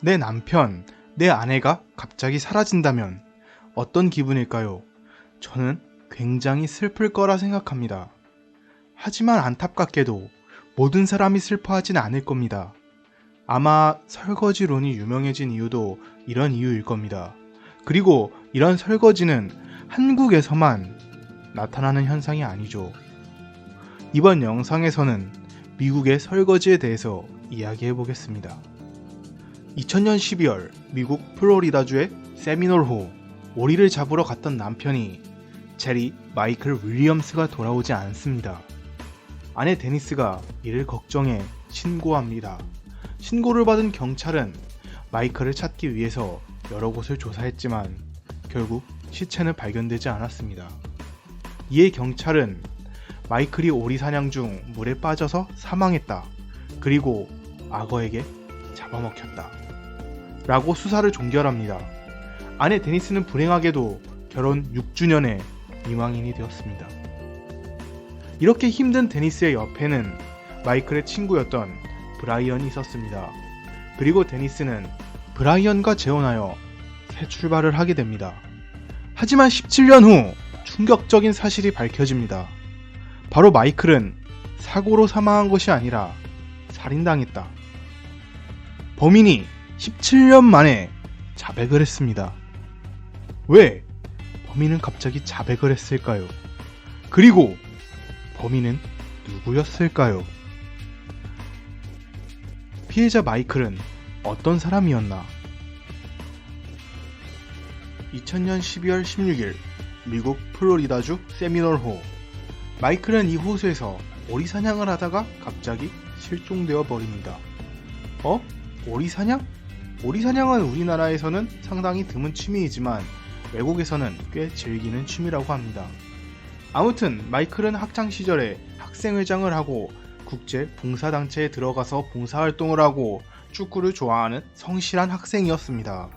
내 남편, 내 아내가 갑자기 사라진다면 어떤 기분일까요? 저는 굉장히 슬플 거라 생각합니다. 하지만 안타깝게도 모든 사람이 슬퍼하진 않을 겁니다. 아마 설거지론이 유명해진 이유도 이런 이유일 겁니다. 그리고 이런 설거지는 한국에서만 나타나는 현상이 아니죠. 이번 영상에서는 미국의 설거지에 대해서 이야기해 보겠습니다. 2000년 12월 미국 플로리다주의 세미놀호 오리를 잡으러 갔던 남편이 제리 마이클 윌리엄스가 돌아오지 않습니다. 아내 데니스가 이를 걱정해 신고합니다. 신고를 받은 경찰은 마이클을 찾기 위해서 여러 곳을 조사했지만 결국 시체는 발견되지 않았습니다. 이에 경찰은 마이클이 오리 사냥 중 물에 빠져서 사망했다. 그리고 악어에게 잡아먹혔다. 라고 수사를 종결합니다. 아내 데니스는 불행하게도 결혼 6주년에 미망인이 되었습니다. 이렇게 힘든 데니스의 옆에는 마이클의 친구였던 브라이언이 있었습니다. 그리고 데니스는 브라이언과 재혼하여 새 출발을 하게 됩니다. 하지만 17년 후 충격적인 사실이 밝혀집니다. 바로 마이클은 사고로 사망한 것이 아니라 살인당했다. 범인이 17년 만에 자백을 했습니다. 왜 범인은 갑자기 자백을 했을까요? 그리고 범인은 누구였을까요? 피해자 마이클은 어떤 사람이었나? 2000년 12월 16일 미국 플로리다주 세미놀호 마이클은 이 호수에서 오리 사냥을 하다가 갑자기 실종되어 버립니다. 오리 사냥? 오리 사냥은 우리나라에서는 상당히 드문 취미이지만 외국에서는 꽤 즐기는 취미라고 합니다. 아무튼 마이클은 학창 시절에 학생회장을 하고 국제 봉사단체에 들어가서 봉사활동을 하고 축구를 좋아하는 성실한 학생이었습니다.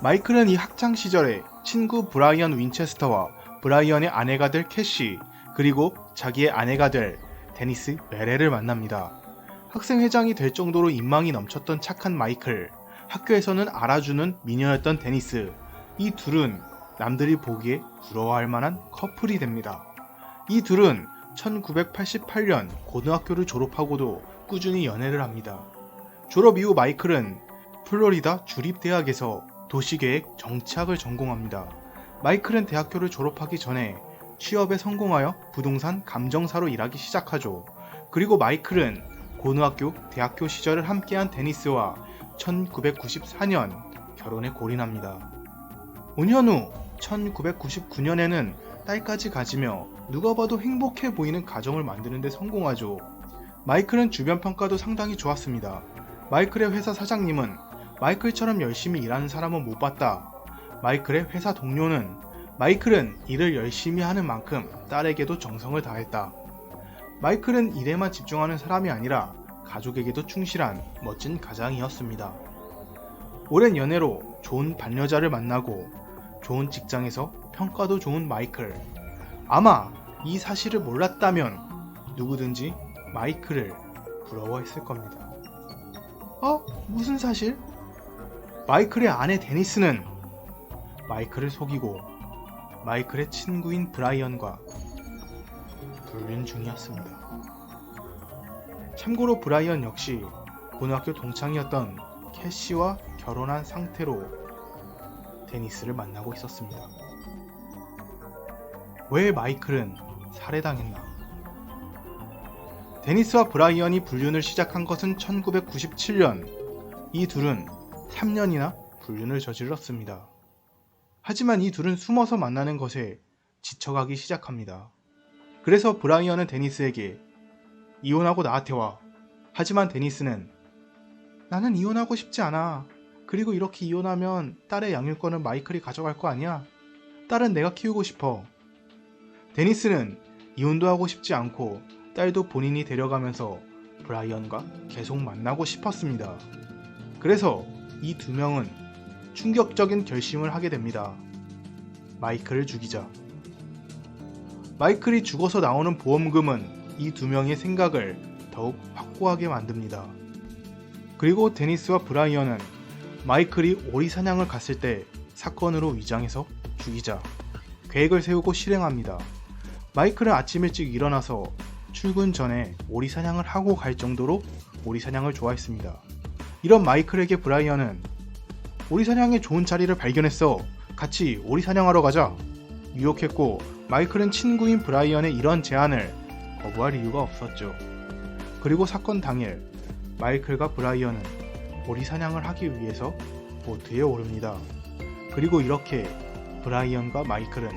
마이클은 이 학창 시절에 친구 브라이언 윈체스터와 브라이언의 아내가 될 캐시 그리고 자기의 아내가 될 데니스 메레를 만납니다. 학생회장이 될 정도로 인망이 넘쳤던 착한 마이클, 학교에서는 알아주는 미녀였던 데니스, 이 둘은 남들이 보기에 부러워할 만한 커플이 됩니다. 이 둘은 1988년 고등학교를 졸업하고도 꾸준히 연애를 합니다. 졸업 이후 마이클은 플로리다 주립대학에서 도시계획 정치학을 전공합니다. 마이클은 대학교를 졸업하기 전에 취업에 성공하여 부동산 감정사로 일하기 시작하죠. 그리고 마이클은 고등학교, 대학교 시절을 함께한 데니스와 1994년 결혼에 골인합니다. 5년 후 1999년에는 딸까지 가지며 누가 봐도 행복해 보이는 가정을 만드는 데 성공하죠. 마이클은 주변 평가도 상당히 좋았습니다. 마이클의 회사 사장님은 마이클처럼 열심히 일하는 사람은 못 봤다. 마이클의 회사 동료는 마이클은 일을 열심히 하는 만큼 딸에게도 정성을 다했다. 마이클은 일에만 집중하는 사람이 아니라 가족에게도 충실한 멋진 가장이었습니다. 오랜 연애로 좋은 반려자를 만나고 좋은 직장에서 평가도 좋은 마이클. 아마 이 사실을 몰랐다면 누구든지 마이클을 부러워했을 겁니다. 무슨 사실? 마이클의 아내 데니스는 마이클을 속이고 마이클의 친구인 브라이언과 불륜 중이었습니다. 참고로 브라이언 역시 고등학교 동창이었던 캐시와 결혼한 상태로 데니스를 만나고 있었습니다. 왜 마이클은 살해당했나? 데니스와 브라이언이 불륜을 시작한 것은 1997년. 이 둘은 3년이나 불륜을 저질렀습니다. 하지만 이 둘은 숨어서 만나는 것에 지쳐가기 시작합니다. 그래서 브라이언은 데니스에게 이혼하고 나한테 와. 하지만 데니스는 나는 이혼하고 싶지 않아. 그리고 이렇게 이혼하면 딸의 양육권은 마이클이 가져갈 거 아니야? 딸은 내가 키우고 싶어. 데니스는 이혼도 하고 싶지 않고 딸도 본인이 데려가면서 브라이언과 계속 만나고 싶었습니다. 그래서 이 두 명은 충격적인 결심을 하게 됩니다. 마이클을 죽이자. 마이클이 죽어서 나오는 보험금은 이 두 명의 생각을 더욱 확고하게 만듭니다. 그리고 데니스와 브라이언은 마이클이 오리 사냥을 갔을 때 사건으로 위장해서 죽이자 계획을 세우고 실행합니다. 마이클은 아침 일찍 일어나서 출근 전에 오리 사냥을 하고 갈 정도로 오리 사냥을 좋아했습니다. 이런 마이클에게 브라이언은 오리 사냥에 좋은 자리를 발견했어. 같이 오리 사냥하러 가자. 유혹했고 마이클은 친구인 브라이언의 이런 제안을 거부할 이유가 없었죠. 그리고 사건 당일 마이클과 브라이언은 오리 사냥을 하기 위해서 보트에 오릅니다. 그리고 이렇게 브라이언과 마이클은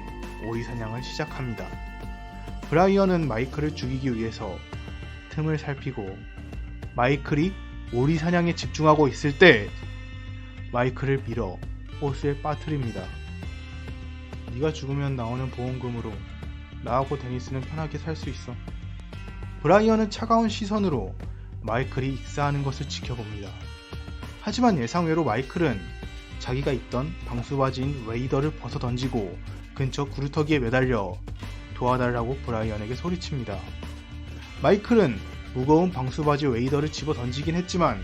오리 사냥을 시작합니다. 브라이언은 마이클을 죽이기 위해서 틈을 살피고 마이클이 오리 사냥에 집중하고 있을 때 마이클을 밀어 호수에 빠뜨립니다. 네가 죽으면 나오는 보험금으로 나하고 데니스는 편하게 살 수 있어. 브라이언은 차가운 시선으로 마이클이 익사하는 것을 지켜봅니다. 하지만 예상외로 마이클은 자기가 입던 방수바지인 웨이더를 벗어 던지고 근처 구루터기에 매달려 도와달라고 브라이언에게 소리칩니다. 마이클은 무거운 방수바지 웨이더를 집어 던지긴 했지만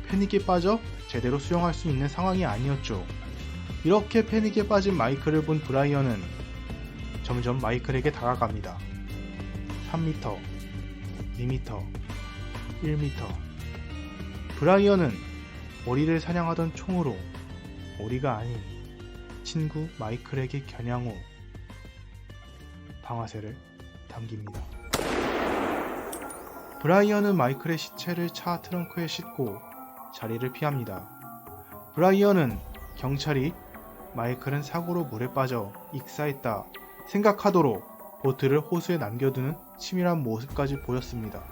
패닉에 빠져 제대로 수영할 수 있는 상황이 아니었죠. 이렇게 패닉에 빠진 마이클을 본 브라이언은 점점 마이클에게 다가갑니다. 3m, 2m, 1m. 브라이언은 오리를 사냥하던 총으로 오리가 아닌 친구 마이클에게 겨냥 후 방아쇠를 당깁니다. 브라이언은 마이클의 시체를 차 트렁크에 싣고 자리를 피합니다. 브라이언은 경찰이 마이클은 사고로 물에 빠져 익사했다 생각하도록 보트를 호수에 남겨두는 치밀한 모습까지 보였습니다.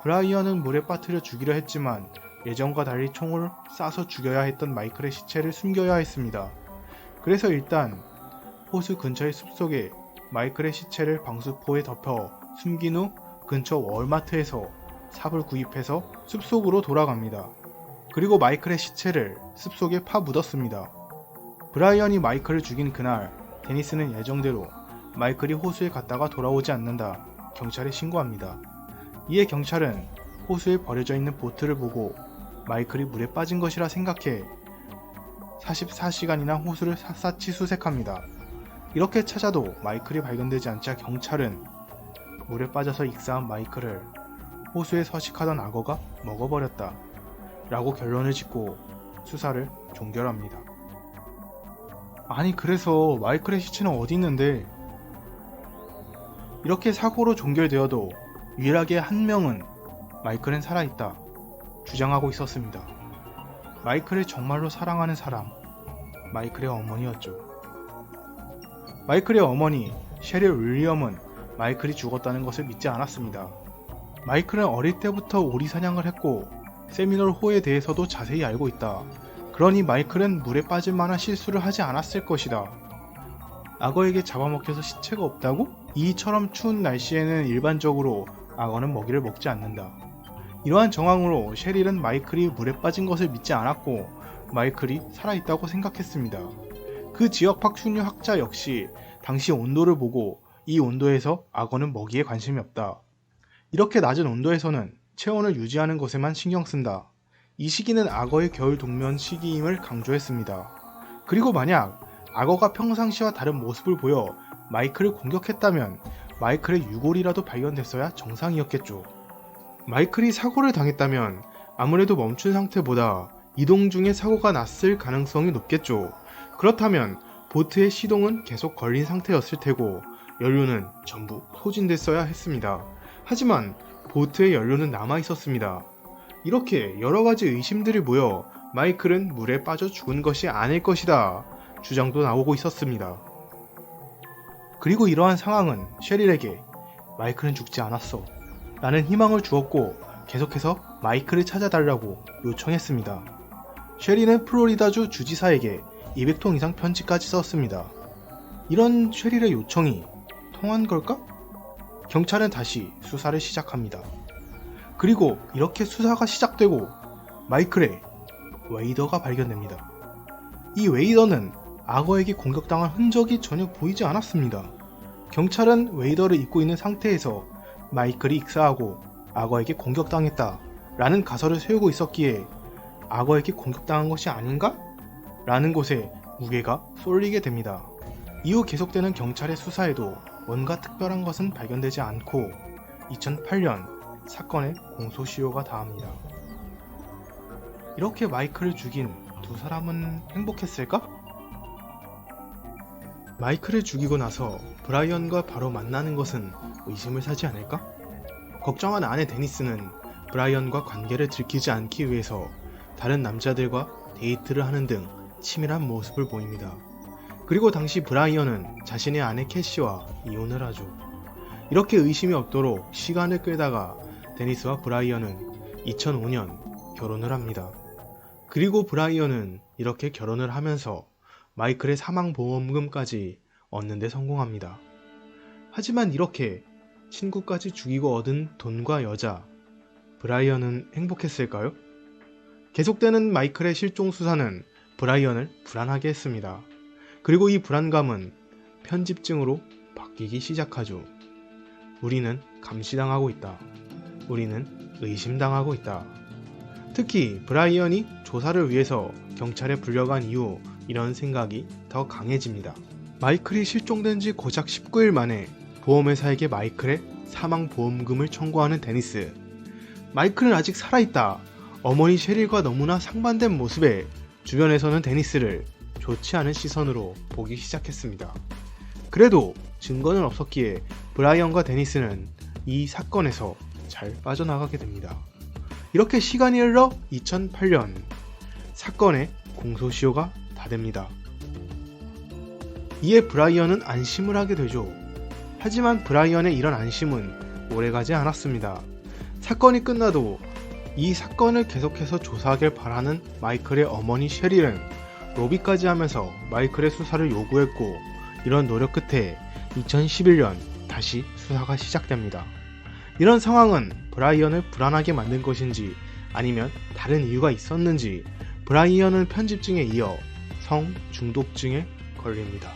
브라이언은 물에 빠뜨려 죽이려 했지만 예전과 달리 총을 쏴서 죽여야 했던 마이클의 시체를 숨겨야 했습니다. 그래서 일단 호수 근처의 숲속에 마이클의 시체를 방수포에 덮어 숨긴 후 근처 월마트에서 삽을 구입해서 숲속으로 돌아갑니다. 그리고 마이클의 시체를 숲속에 파묻었습니다. 브라이언이 마이클을 죽인 그날 데니스는 예정대로 마이클이 호수에 갔다가 돌아오지 않는다 경찰에 신고합니다. 이에 경찰은 호수에 버려져 있는 보트를 보고 마이클이 물에 빠진 것이라 생각해 44시간이나 호수를 샅샅이 수색합니다. 이렇게 찾아도 마이클이 발견되지 않자 경찰은 물에 빠져서 익사한 마이클을 호수에 서식하던 악어가 먹어버렸다 라고 결론을 짓고 수사를 종결합니다. 아니 그래서 마이클의 시체는 어디 있는데? 이렇게 사고로 종결되어도 유일하게 한 명은 마이클은 살아있다 주장하고 있었습니다. 마이클을 정말로 사랑하는 사람, 마이클의 어머니였죠. 마이클의 어머니 셰릴 윌리엄은 마이클이 죽었다는 것을 믿지 않았습니다. 마이클은 어릴 때부터 오리 사냥을 했고 세미널 호에 대해서도 자세히 알고 있다. 그러니 마이클은 물에 빠질 만한 실수를 하지 않았을 것이다. 악어에게 잡아먹혀서 시체가 없다고? 이처럼 추운 날씨에는 일반적으로 악어는 먹이를 먹지 않는다. 이러한 정황으로 셰릴은 마이클이 물에 빠진 것을 믿지 않았고 마이클이 살아있다고 생각했습니다. 그 지역 파충류 학자 역시 당시 온도를 보고 이 온도에서 악어는 먹이에 관심이 없다. 이렇게 낮은 온도에서는 체온을 유지하는 것에만 신경 쓴다. 이 시기는 악어의 겨울 동면 시기임을 강조했습니다. 그리고 만약 악어가 평상시와 다른 모습을 보여 마이클을 공격했다면 마이클의 유골이라도 발견됐어야 정상이었겠죠. 마이클이 사고를 당했다면 아무래도 멈춘 상태보다 이동 중에 사고가 났을 가능성이 높겠죠. 그렇다면 보트의 시동은 계속 걸린 상태였을 테고 연료는 전부 소진됐어야 했습니다. 하지만 보트의 연료는 남아 있었습니다. 이렇게 여러가지 의심들이 모여 마이클은 물에 빠져 죽은 것이 아닐 것이다 주장도 나오고 있었습니다. 그리고 이러한 상황은 셰릴에게 마이클은 죽지 않았어 라는 희망을 주었고 계속해서 마이클을 찾아달라고 요청했습니다. 셰릴은 플로리다주 주지사에게 200통 이상 편지까지 썼습니다. 이런 셰릴의 요청이 통한 걸까? 경찰은 다시 수사를 시작합니다. 그리고 이렇게 수사가 시작되고 마이클의 웨이더가 발견됩니다. 이 웨이더는 악어에게 공격당한 흔적이 전혀 보이지 않았습니다. 경찰은 웨이더를 입고 있는 상태에서 마이클이 익사하고 악어에게 공격당했다 라는 가설을 세우고 있었기에 악어에게 공격당한 것이 아닌가? 라는 곳에 무게가 쏠리게 됩니다. 이후 계속되는 경찰의 수사에도 뭔가 특별한 것은 발견되지 않고 2008년 사건의 공소시효가 다합니다. 이렇게 마이클을 죽인 두 사람은 행복했을까? 마이클을 죽이고 나서 브라이언과 바로 만나는 것은 의심을 사지 않을까? 걱정한 아내 데니스는 브라이언과 관계를 들키지 않기 위해서 다른 남자들과 데이트를 하는 등 치밀한 모습을 보입니다. 그리고 당시 브라이언은 자신의 아내 캐시와 이혼을 하죠. 이렇게 의심이 없도록 시간을 끌다가 데니스와 브라이언은 2005년 결혼을 합니다. 그리고 브라이언은 이렇게 결혼을 하면서 마이클의 사망보험금까지 얻는 데 성공합니다. 하지만 이렇게 친구까지 죽이고 얻은 돈과 여자, 브라이언은 행복했을까요? 계속되는 마이클의 실종 수사는 브라이언을 불안하게 했습니다. 그리고 이 불안감은 편집증으로 바뀌기 시작하죠. 우리는 감시당하고 있다. 우리는 의심당하고 있다. 특히 브라이언이 조사를 위해서 경찰에 불려간 이후 이런 생각이 더 강해집니다. 마이클이 실종된 지 고작 19일 만에 보험회사에게 마이클의 사망보험금을 청구하는 데니스. 마이클은 아직 살아있다. 어머니 셰릴과 너무나 상반된 모습에 주변에서는 데니스를 좋지 않은 시선으로 보기 시작했습니다. 그래도 증거는 없었기에 브라이언과 데니스는 이 사건에서 잘 빠져나가게 됩니다. 이렇게 시간이 흘러 2008년 사건의 공소시효가 다 됩니다. 이에 브라이언은 안심을 하게 되죠. 하지만 브라이언의 이런 안심은 오래가지 않았습니다. 사건이 끝나도 이 사건을 계속해서 조사하길 바라는 마이클의 어머니 셰릴은 로비까지 하면서 마이클의 수사를 요구했고, 이런 노력 끝에 2011년 다시 수사가 시작됩니다. 이런 상황은 브라이언을 불안하게 만든 것인지 아니면 다른 이유가 있었는지 브라이언은 편집증에 이어 성중독증에 걸립니다.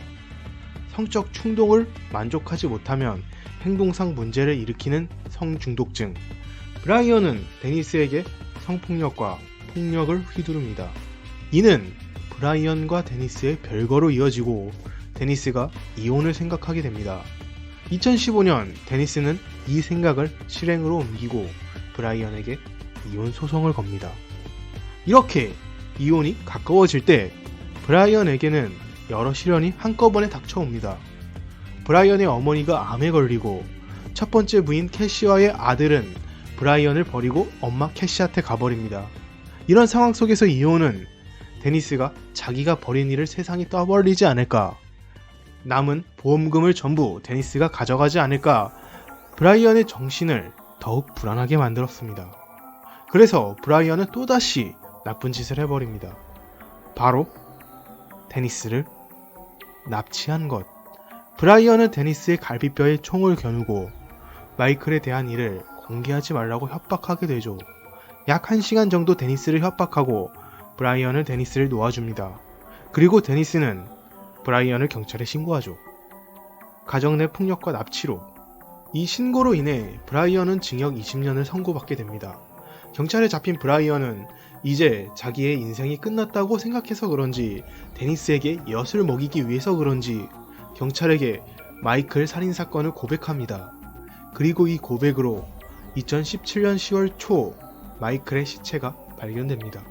성적 충동을 만족하지 못하면 행동상 문제를 일으키는 성중독증. 브라이언은 데니스에게 성폭력과 폭력을 휘두릅니다. 이는 브라이언과 데니스의 별거로 이어지고 데니스가 이혼을 생각하게 됩니다. 2015년 데니스는 이 생각을 실행으로 옮기고 브라이언에게 이혼 소송을 겁니다. 이렇게 이혼이 가까워질 때 브라이언에게는 여러 시련이 한꺼번에 닥쳐옵니다. 브라이언의 어머니가 암에 걸리고 첫 번째 부인 캐시와의 아들은 브라이언을 버리고 엄마 캐시한테 가버립니다. 이런 상황 속에서 이혼은 데니스가 자기가 벌인 일을 세상이 떠벌리지 않을까, 남은 보험금을 전부 데니스가 가져가지 않을까, 브라이언의 정신을 더욱 불안하게 만들었습니다. 그래서 브라이언은 또다시 나쁜 짓을 해버립니다. 바로 데니스를 납치한 것. 브라이언은 데니스의 갈비뼈에 총을 겨누고 마이클에 대한 일을 공개하지 말라고 협박하게 되죠. 약 1시간 정도 데니스를 협박하고 브라이언은 데니스를 놓아줍니다. 그리고 데니스는 브라이언을 경찰에 신고하죠. 가정 내 폭력과 납치로. 이 신고로 인해 브라이언은 징역 20년을 선고받게 됩니다. 경찰에 잡힌 브라이언은 이제 자기의 인생이 끝났다고 생각해서 그런지, 데니스에게 엿을 먹이기 위해서 그런지 경찰에게 마이클 살인사건을 고백합니다. 그리고 이 고백으로 2017년 10월 초 마이클의 시체가 발견됩니다.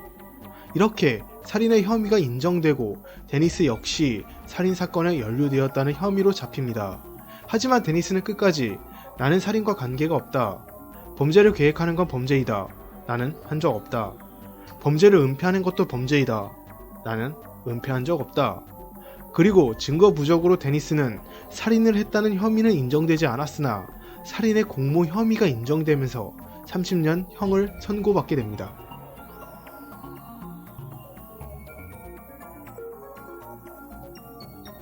이렇게 살인의 혐의가 인정되고 데니스 역시 살인사건에 연루되었다는 혐의로 잡힙니다. 하지만 데니스는 끝까지 나는 살인과 관계가 없다. 범죄를 계획하는 건 범죄이다. 나는 한 적 없다. 범죄를 은폐하는 것도 범죄이다. 나는 은폐한 적 없다. 그리고 증거 부족으로 데니스는 살인을 했다는 혐의는 인정되지 않았으나 살인의 공모 혐의가 인정되면서 30년 형을 선고받게 됩니다.